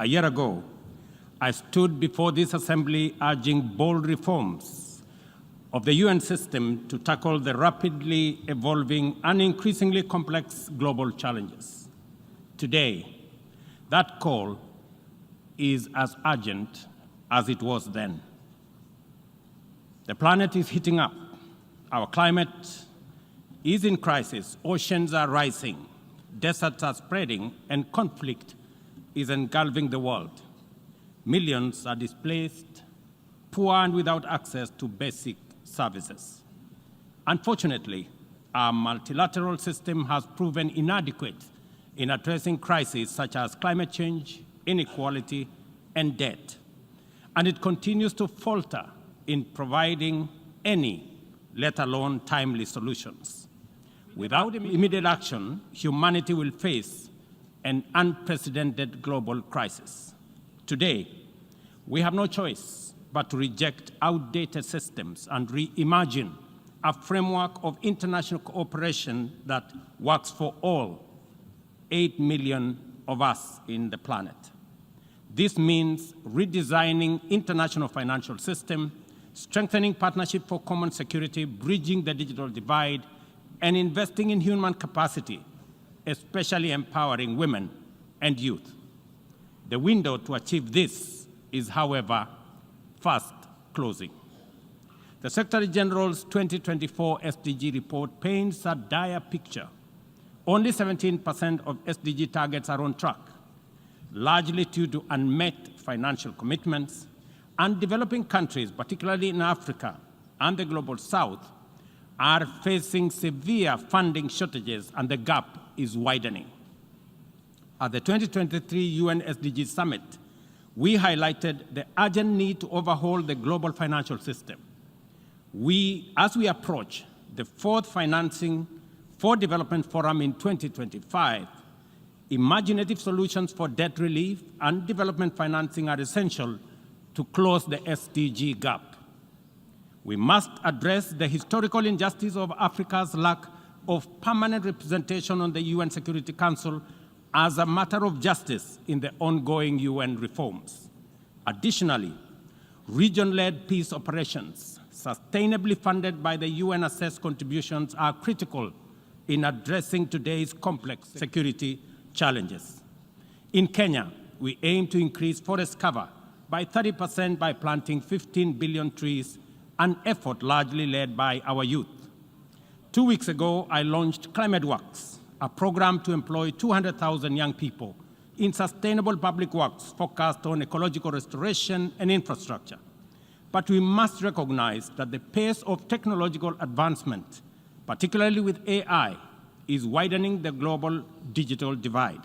A year ago, I stood before this assembly urging bold reforms of the UN system to tackle the rapidly evolving and increasingly complex global challenges. Today, that call is as urgent as it was then. The planet is heating up. Our climate is in crisis. Oceans are rising. Deserts are spreading, and conflict is engulfing the world. Millions are displaced, poor and without access to basic services. Unfortunately, our multilateral system has proven inadequate in addressing crises such as climate change, inequality, and debt. And it continues to falter in providing any, let alone timely solutions. Without immediate action, humanity will face an unprecedented global crisis. Today, we have no choice but to reject outdated systems and reimagine a framework of international cooperation that works for all 8 million of us in the planet. This means redesigning international financial system, strengthening partnership for common security, bridging the digital divide, and investing in human capacity, especially empowering women and youth. The window to achieve this is, however, fast closing. The Secretary General's 2024 SDG report paints a dire picture. Only 17% of SDG targets are on track, largely due to unmet financial commitments, and developing countries, particularly in Africa and the Global South, are facing severe funding shortages, and the gap is widening. At the 2023 UN SDG Summit, we highlighted the urgent need to overhaul the global financial system. As we approach the fourth Financing for Development Forum in 2025, imaginative solutions for debt relief and development financing are essential to close the SDG gap. We must address the historical injustice of Africa's lack of permanent representation on the UN Security Council as a matter of justice in the ongoing UN reforms. Additionally, region-led peace operations, sustainably funded by the UN-assessed contributions, are critical in addressing today's complex security challenges. In Kenya, we aim to increase forest cover by 30% by planting 15 billion trees, an effort largely led by our youth. 2 weeks ago, I launched Climate Works, a program to employ 200,000 young people in sustainable public works focused on ecological restoration and infrastructure. But we must recognize that the pace of technological advancement, particularly with AI, is widening the global digital divide.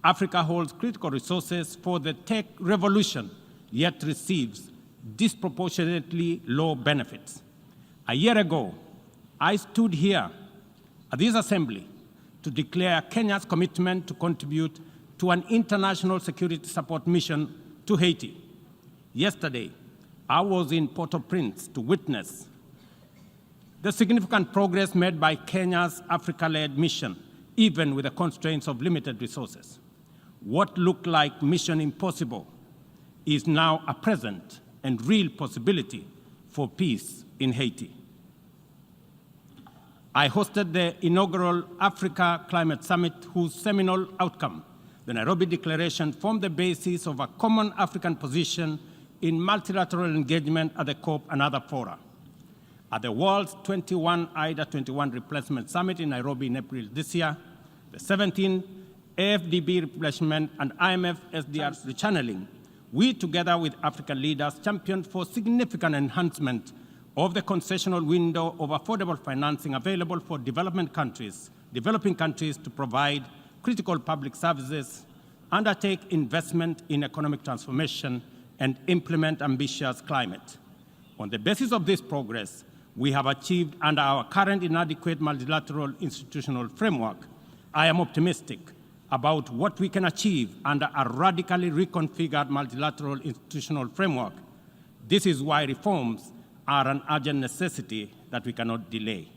Africa holds critical resources for the tech revolution, yet receives disproportionately low benefits. A year ago, I stood here at this assembly to declare Kenya's commitment to contribute to an international security support mission to Haiti. Yesterday, I was in Port-au-Prince to witness the significant progress made by Kenya's Africa-led mission, even with the constraints of limited resources. What looked like mission impossible is now a present and real possibility for peace in Haiti. I hosted the inaugural Africa Climate Summit, whose seminal outcome, the Nairobi Declaration, formed the basis of a common African position in multilateral engagement at the COP and other fora. At the world's 21 IDA 21 Replacement Summit in Nairobi in April this year, the 17th AFDB replacement and IMF SDR rechanneling, we, together with African leaders, championed for significant enhancement of the concessional window of affordable financing available for developing countries to provide critical public services, undertake investment in economic transformation, and implement ambitious climate. On the basis of this progress, we have achieved under our current inadequate multilateral institutional framework, I am optimistic about what we can achieve under a radically reconfigured multilateral institutional framework. This is why reforms are an urgent necessity that we cannot delay.